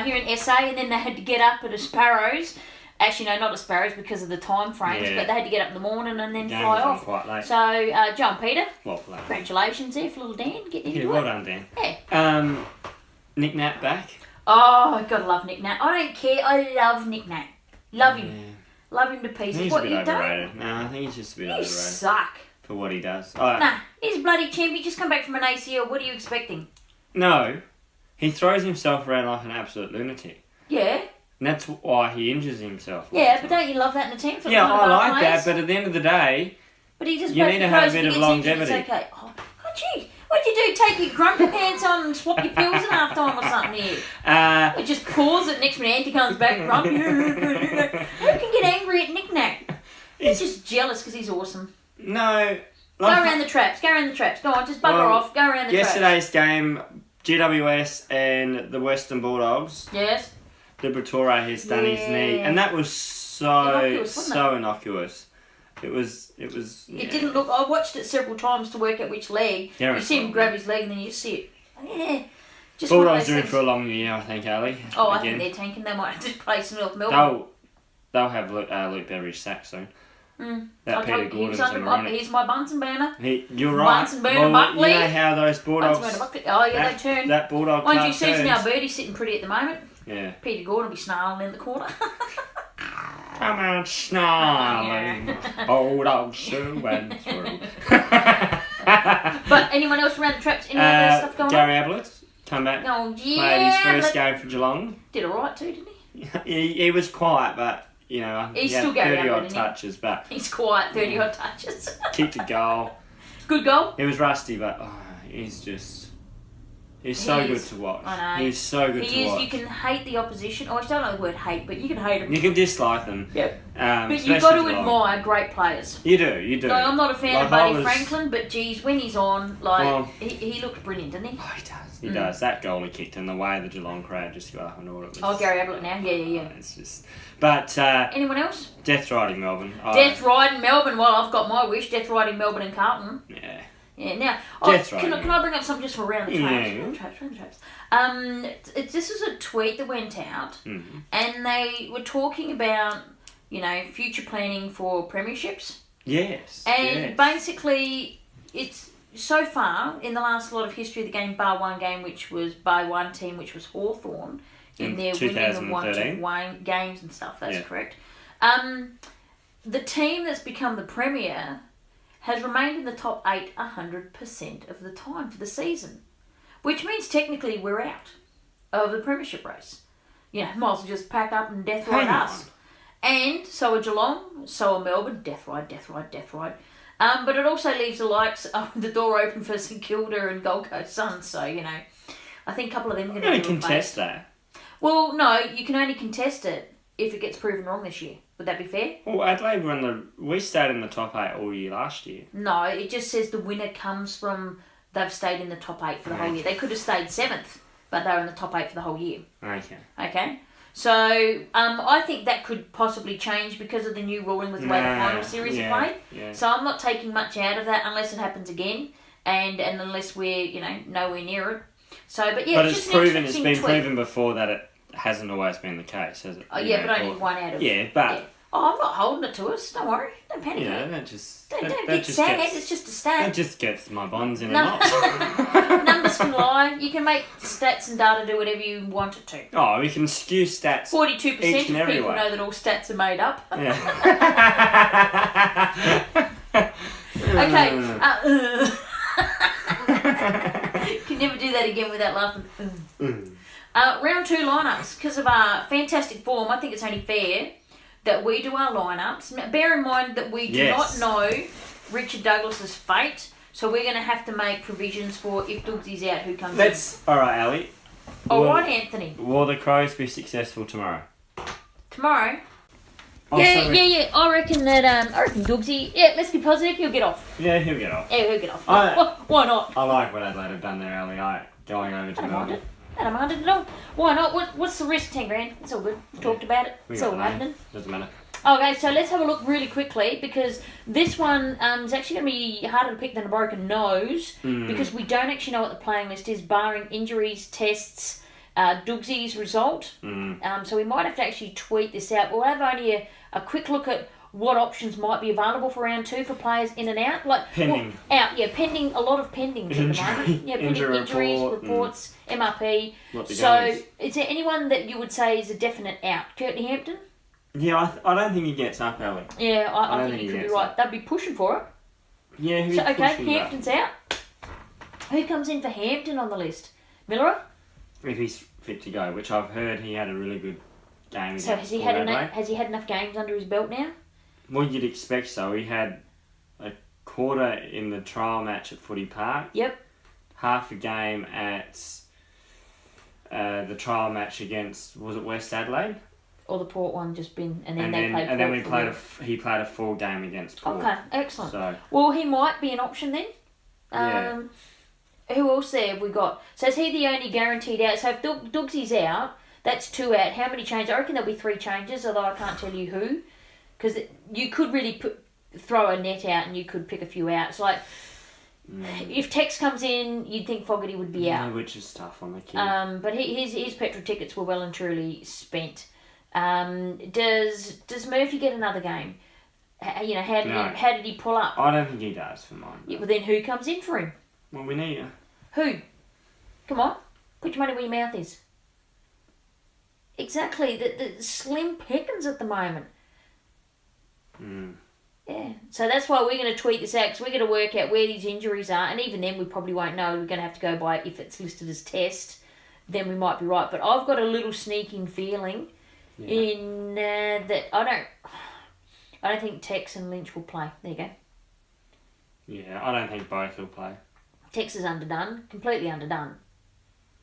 here in SA, and then they had to get up at a Sparrows. Actually, no, not a Sparrows because of the time frames, Yeah. but they had to get up in the morning and then Game fly was on off. quite late. So, John Peter, Well played. congratulations there for little Dan getting into Yeah, it. well done, Dan. Yeah. Nick Nat back. Oh, gotta love Nick Nat. I don't care. I love Nick Nat. Love him. Yeah. Love him to pieces. He's What a bit you overrated. don't? No, I think he's just a bit You overrated suck. for what he does. Nah, he's a bloody champion. Just come back from an ACL. What are you expecting? No, he throws himself around like an absolute lunatic. Yeah. And that's why he injures himself. all Yeah, the but time. don't you love that in a team? For Yeah, one of I our like players? that, but at the end of the day, But he just you plays need to for have a Crows bit if of he gets injured, longevity. It's okay. Oh, God, gee. What'd you do? Take your grumpy pants on and swap your pills in half time or something here? It just pause it. Next minute, Auntie comes back grumpy. Who can get angry at Nick Nack? He's just jealous because he's awesome. no. Go around the traps. Go around the traps. Go on, just bugger off. Go around the Yesterday's game, GWS and the Western Bulldogs. traps. Yes. Liberatore has done his knee, and that was Innocuous, wasn't so innocuous. It was. It didn't look. I watched it several times to work out which leg. Yeah, you see him grab his leg, and then you see it. Yeah. Just Bulldogs are in for a long year, I think, Ali. Oh, I again. think they're tanking. They might have to play some North Melbourne. They'll have Luke Beveridge sacked soon. That I Peter told you, Gordon's he's going to run it. here's my Bunsen burner. You're right. Bunsen burner Buckley. You know how those Bulldogs... Bunsen burner Buckley. Oh, yeah, they turn. That Bulldog Mind club you, Susan turns. Alberti's sitting pretty at the moment. Yeah. Peter Gordon will be snarling in the corner. Come on, snarling. Bulldog Sue went through. But anyone else around the traps? Any other stuff going Gary on? Ablett, come back. Oh, yeah. Played his first game for Geelong. Did alright too, didn't he? He was quiet, but, you know, He's he had still Gary 30 Ablett, odd isn't he? touches, but He's quiet, 30 odd touches. kicked a goal. Good goal. He was rusty, but he's so good to watch. I know. He's so good to watch. You can hate the opposition. Oh, I don't know the word hate, but you can hate them. You can dislike them. Yep. But But you've got to admire great players. You do. Like, I'm not a fan Like of Buddy I was- Franklin, but geez, when he's on, he looked brilliant, didn't he? Oh, he does. He does. That goal he kicked and the way the Geelong crowd just got up and all it was. Oh, Gary Ablett now. Yeah. It's just... But, Anyone else? Death Riding Melbourne. Death Riding Melbourne. Well, I've got my wish. Death Riding Melbourne and Carlton. Yeah. Yeah, now, Death can Riding. I bring up something just for around the traps? Yeah. Round the traps. This is a tweet that went out, Mm-hmm. and they were talking about, future planning for premierships. Yes. And basically, it's so far in the last lot of history of the game, bar one game, which was by one team, which was Hawthorn, in their winning of one 2013. games and stuff. That's Yeah. correct. The team that's become the premier has remained in the top 8 100% of the time for the season, which means technically we're out of the premiership race. Might as well just pack up and death ride Hang us. And so are Geelong, so are Melbourne, death ride. But it also leaves the door open for St Kilda and Gold Coast Suns. So, I think a couple of them are I'm going going to to contest that. Well, no, you can only contest it if it gets proven wrong this year. Would that be fair? Well, Adelaide we stayed in the top 8 all year last year. No, it just says the winner comes from they've stayed in the top 8 for the whole year. They could have stayed 7th, but they were in the top 8 for the whole year. Okay? So, I think that could possibly change because of the new ruling with the way the final series are played. Yeah. So I'm not taking much out of that unless it happens again and unless we're, nowhere near it. So, but yeah, But it's it's just an proven, it's interesting been tweet. proven before that it hasn't always been the case, has it? Oh, yeah, but only one out of... Yeah, but Oh, I'm not holding it to us. Don't worry. Don't panic. Yeah, that just... Don't that get just sad. gets- It's just a stat. That just gets my bonds in a No. knot. Numbers can lie. You can make stats and data do whatever you want it to. Oh, we can skew stats 42% of each and every people way. know that all stats are made up. Yeah. Okay. Can never do that again without laughing. Round 2 lineups. Because of our fantastic form, I think it's only fair that we do our lineups. Now, bear in mind that we do not know Richard Douglas's fate, so we're going to have to make provisions for if Dougsy's out, who comes in. All right, Ali. All right, Anthony. Will the Crows be successful tomorrow? Tomorrow? Oh, Yeah. I reckon Dougsy. Yeah, let's be positive. He'll get off. Yeah, he'll get off. Yeah, he'll get off. I- Why not? I like what Adelaide have done there, Ali. Going over to I don't mind Melbourne. it. I don't mind it at all. Why not? What's the risk? 10 grand. It's all good. We talked about it. We It's got all the money. happening. Doesn't matter. Okay, so let's have a look really quickly because this one is actually going to be harder to pick than a broken nose because we don't actually know what the playing list is, barring injuries, tests, Dougsy's result. So we might have to actually tweet this out. We'll have only a quick look at what options might be available for round 2 for players in and out. Like Pending. Pending, a lot of pendings at the moment. Yeah, pending injuries, reports, MRP. So is there anyone that you would say is a definite out? Courtney Hampton? Yeah, I don't think he gets up, Ali. Yeah, I don't think you think he could be gets right. They'd be pushing for it. Yeah, who's So, okay, pushing Hampton's out. Who comes in for Hampton on the list? Miller? that? If he's fit to go, which I've heard he had a really good game So against has Port he Adelaide. had enough games under his belt now? Well, you'd expect so. He had a quarter in the trial match at Footy Park. Yep. Half a game at the trial match against, was it West Adelaide? Or the Port one just been, and then we played he played a full game against Port. Okay, excellent. So Well, he might be an option then. Yeah. Who else there have we got? So is he the only guaranteed out? So if Dougsy's out, that's 2 out. How many changes? I reckon there'll be 3 changes, although I can't tell you who. Because you could really throw a net out and you could pick a few out. It's like, if Tex comes in, you'd think Fogarty would be out. which is tough on the kid. But his petrol tickets were well and truly spent. Does Murphy get another game? How did he pull up? I don't think he does for mine. Yeah, well, then who comes in for him? Well, we need you. Who? Come on, put your money where your mouth is. Exactly, the slim pickings at the moment. Yeah, so that's why we're going to tweet this out, because we're going to work out where these injuries are, and even then we probably won't know. We're going to have to go by if it's listed as test, then we might be right. But I've got a little sneaking feeling in that I don't think Tex and Lynch will play. There you go. Yeah, I don't think both will play. Tex is underdone, completely underdone.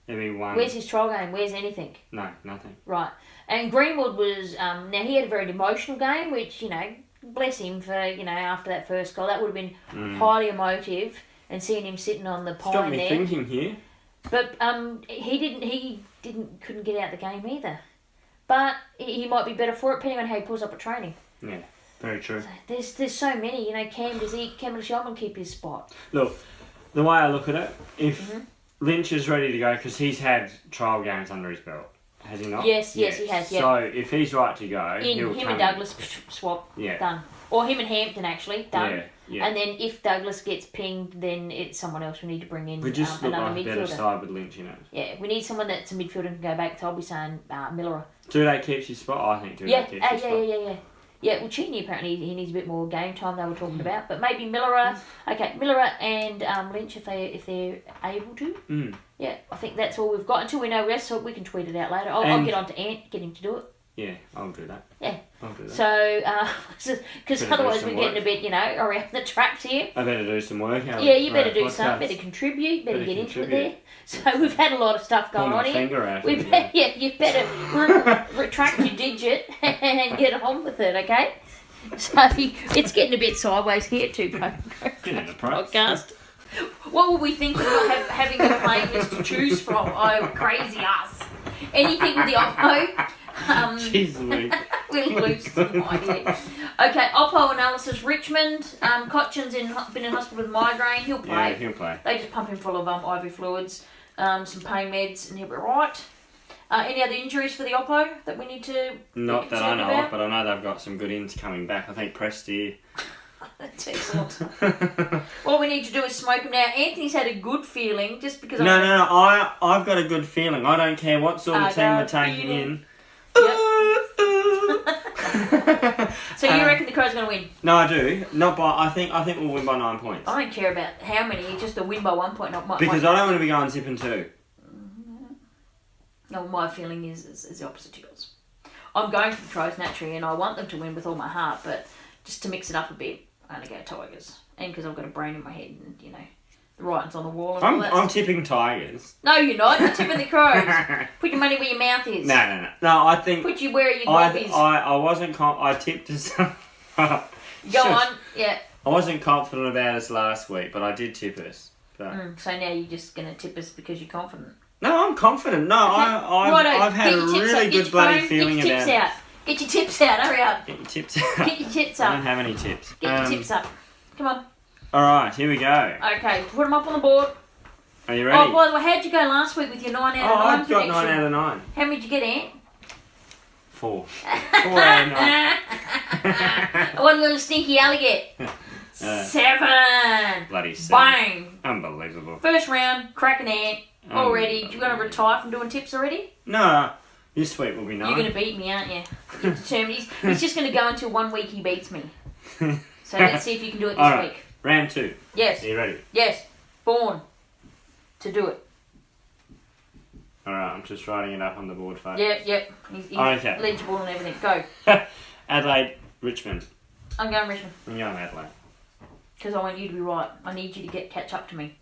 There'll be one. Where's his trial game? Where's anything? No, nothing. Right. And Greenwood was, now he had a very emotional game, which, bless him for, after that first goal. That would have been highly emotive, and seeing him sitting on the pine Got me there. thinking here. But he couldn't get out the game either. But he might be better for it, depending on how he pulls up at training. Yeah, very true. There's so many, Cam Shulman keep his spot? Look, the way I look at it, if Lynch is ready to go, because he's had trial games under his belt, has he not? Yes, he has, yeah. So if he's right to go, Him and Douglas, swap, done. Or him and Hampton, actually, done. Yeah. And then if Douglas gets pinged, then it's someone else we need to bring in. We just look another like a midfielder. better side with Lynch in it. Yeah, we need someone that's a midfielder and can go back. So I'll be saying Miller. Duvay keeps his spot. I think Duvay keeps his spot. Yeah. Yeah, well, Cheney apparently he needs a bit more game time. They were talking about, but maybe Miller. Okay, Miller and Lynch if they're able to. Yeah, I think that's all we've got until we know rest. So we can tweet it out later. I'll get on to Ant, get him to do it. Yeah, I'll do that. Yeah. I'll do that. So, because otherwise we're getting a bit, around the traps here. I better do some work. Yeah, you better do something. Better contribute. Better get into it there. So we've had a lot of stuff going on here. Finger out you better retract your digit and get on with it, okay? So it's getting a bit sideways here too, podcast. What were we thinking of having a playlist to choose from? Oh, crazy us. Anything with the Oppo. Jeez, we'll lose some idea. Okay, Oppo analysis. Richmond. Cochin's been in hospital with migraine. He'll play. Yeah, he'll play. They just pump him full of IV fluids, some pain meds, and he'll be right. Any other injuries for the Oppo that we need to... Not that I know of, but I know they've got some good ins coming back. I think Presti. That's excellent. What we need to do is smoke them now. Anthony's had a good feeling just because... No, I've got a good feeling. I don't care what sort of team we're taking in. Yep. So you reckon the Crows are going to win? No, I do. Not by. I think we'll win by 9 points. I don't care about how many. It's just a win by 1 point, not my. Because I don't want to be going 0-2. No, my feeling is the opposite to yours. I'm going for the Crows naturally, and I want them to win with all my heart. But just to mix it up a bit, I'm going to go Tigers, and because I've got a brain in my head, and you know, the writing's on the wall. And all that I'm tipping Tigers. No, you're not. You're tipping the Crows. Put your money where your mouth is. No. No, I think. Put you where your gob is. I wasn't. I tipped us. Go on. Yeah. I wasn't confident about us last week, but I did tip us. But... So now you're just going to tip us because you're confident. No, I'm confident. No, okay. I've had a really good bloody feeling about it. Get your tips out. Hurry up. Get your tips out. Get your tips up. I don't have any tips. Get your tips up. Come on. Alright, here we go. Okay, put them up on the board. Are you ready? Oh, by the way, how'd you go last week with your 9 out of 9 I've got prediction? 9 out of 9. How many did you get, Ant? 4. 4 out of 9. What little stinky alligator? 7. Bloody 7. Bang. Unbelievable. First round, cracking Ant. Already. You going to retire from doing tips already? No. This week will be 9. You're going to beat me, aren't you? You're determined. He's just going to go until 1 week he beats me. So let's see if you can do it this week. Round 2. Yes. Are you ready? Yes. Born to do it. Alright, I'm just writing it up on the board, folks. Yep. He's okay. legible and everything. Go. Adelaide, Richmond. I'm going Richmond. I'm going Adelaide. Because I want you to be right. I need you to catch up to me.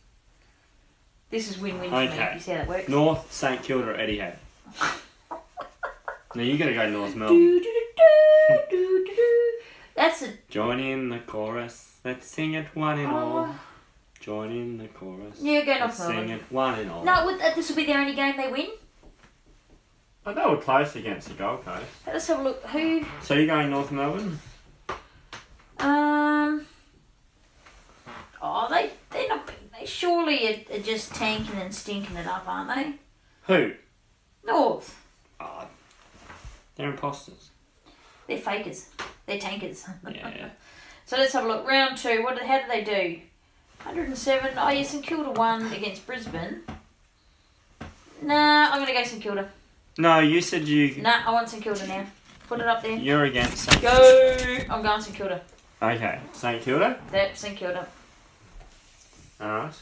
This is win-win for me. You see how that works? North, St Kilda, Etihad. Now you got to go North Melbourne. That's a... Join in the chorus. Let's sing it one and all. Join in the chorus. Yeah, go North Melbourne. Sing it one and all. No, this will be the only game they win. Oh, they were close against the Gold Coast. Let's have a look. Who? So you're going North Melbourne? Oh, they're not. They surely are just tanking and stinking it up, aren't they? Who? North. Oh, they're imposters. They're fakers. They're tankers. Yeah. So let's have a look. Round 2. How did they do? 107. Oh, yeah, St Kilda won against Brisbane. Nah, I'm going to go St Kilda. No, you said you... Nah, I want St Kilda now. Put it up there. You're against St Go! I'm going St Kilda. Okay, St Kilda? Yep, St Kilda. Alright.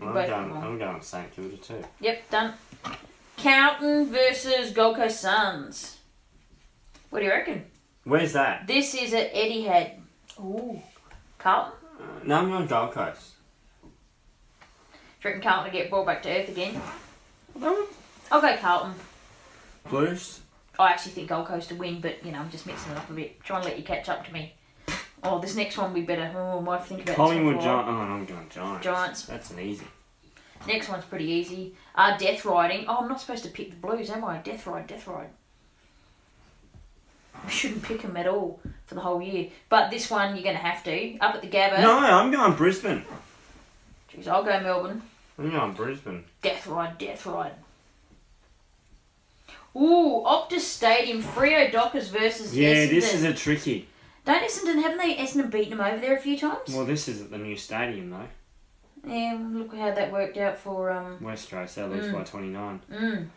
I'm going St Kilda too. Yep, done. Carlton versus Gold Coast Suns. What do you reckon? Where's that? This is at Etihad. Ooh. Carlton? No, I'm going Gold Coast. Do you reckon Carlton will get brought back to earth again? I'll go Carlton. Blues? I actually think Gold Coast will win, but, you know, I'm just mixing it up a bit. Trying to let you catch up to me. Oh, this next one will be better. Oh, I might think about Collingwood this Giants. Oh, I'm going Giants. Giants. That's an easy. Next one's pretty easy. Death Riding. Oh, I'm not supposed to pick the Blues, am I? Death Ride. I shouldn't pick them at all for the whole year. But this one, you're going to have to. Up at the Gabba. No, I'm going Brisbane. Jeez, I'll go Melbourne. I'm going Brisbane. Death Ride. Ooh, Optus Stadium. Freo Dockers versus Essendon. This is a tricky. Don't Essendon beaten them over there a few times? Well, this is at the new stadium, though. Yeah, look how that worked out for... West Coast, they lose by 29. Mm.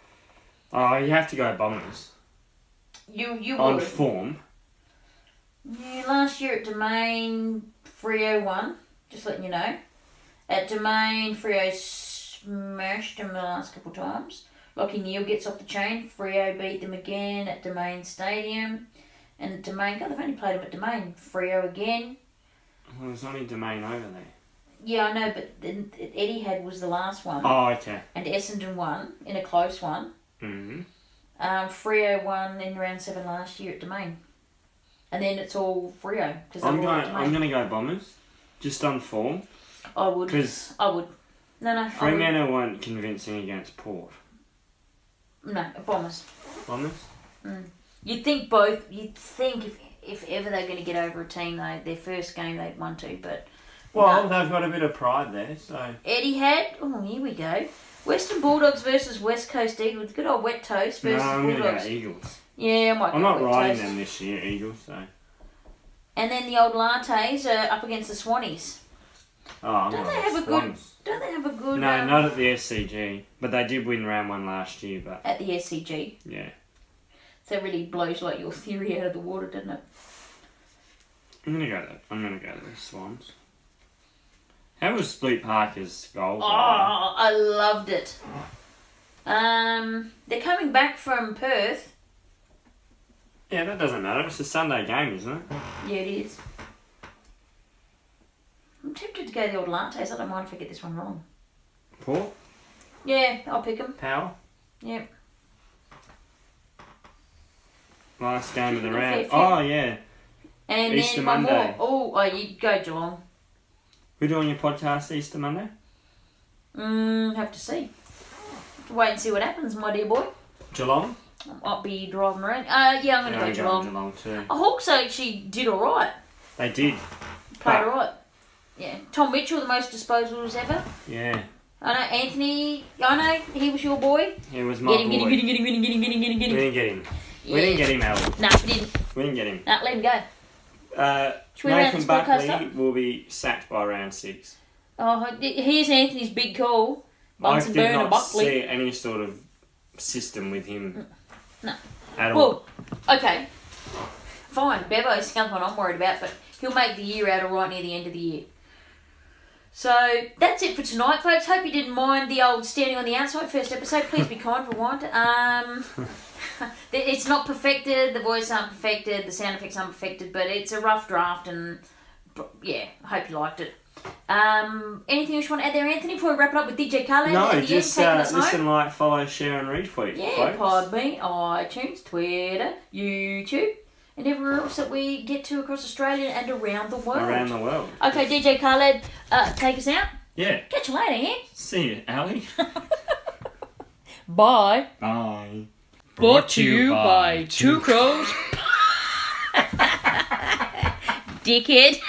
Oh, you have to go Bombers. You on would. form. Yeah, last year at Domain, Freo won. Just letting you know. At Domain, Freo smashed them the last couple of times. Lockie Neal gets off the chain. Freo beat them again at Domain Stadium. And at Domain, God, they've only played them at Domain. Freo again. Well, there's only Domain over there. Yeah, I know, but Etihad was the last one. Oh, okay. And Essendon won in a close one. Mm-hmm. Freo won in round 7 last year at Domain. And then it's all Freo. I'm going to go Bombers. Just on form. I would. I would. No. Fremantle weren't convincing against Port. No, Bombers. Bombers? Mm. You'd think if ever they're going to get over a team, their first game they'd won to, but... Well, they've got a bit of pride there, so... Etihad, oh, here we go. Western Bulldogs versus West Coast Eagles. Good old Wet Toast versus I'm Bulldogs. going to go Eagles. Yeah, I might go I'm not Wet riding Toast. them this year, Eagles, so... And then the old Lattes are up against the Swannies. Oh, Don't they have a good... No, not at the SCG. But they did win round 1 last year, but... At the SCG. Yeah. So it really blows like your theory out of the water, doesn't it? I'm gonna go to the Swans. How was Luke Parker's goal? Oh, I loved it. They're coming back from Perth. Yeah, that doesn't matter. It's a Sunday game, isn't it? Yeah, it is. I'm tempted to go the old Lattes. I don't mind if I get this one wrong. Port? Yeah, I'll pick them. Powell? Yep. Last game of the Fair round. few. Oh, yeah. And Easter then one Monday. more. Oh, you go Geelong. We're doing your podcast Easter Monday? Have to see. Wait and see what happens, my dear boy. Geelong? I'll be driving around. Yeah, I'm going to go Geelong. Geelong too. Hawks actually did alright. They did. Played alright. Yeah. Tom Mitchell, the most disposals ever. Yeah. I know Anthony. I know he was your boy. He was my boy. Get him. We didn't get him. Yeah. We didn't get him, Alan. Nah, we didn't. We didn't get him. Nah, let him go. Should we round Nathan this podcast Buckley up? will be sacked by round 6. Oh, here's Anthony's big call. I Bunsen did burner not Buckley. see any sort of system with him. No. At all. Well, okay. Fine. Bevo's something I'm worried about, but he'll make the year out right near the end of the year. So that's it for tonight, folks. Hope you didn't mind the old standing on the outside first episode. Please be kind for one. It's not perfected. The voice aren't perfected. The sound effects aren't perfected. But it's a rough draft, and yeah, I hope you liked it. Anything else you want to add there, Anthony, before we wrap it up with DJ Khaled? No, at the just end, taking us listen, home? like, follow, share, and retweet. Yeah, folks. Podbean, iTunes, Twitter, YouTube, and everywhere else that we get to across Australia and around the world. Around the world. Okay, DJ Khaled, take us out. Yeah. Catch you later, yeah? See you, Ali. Bye. Bye. Brought to you by TwoCrows. Dickhead.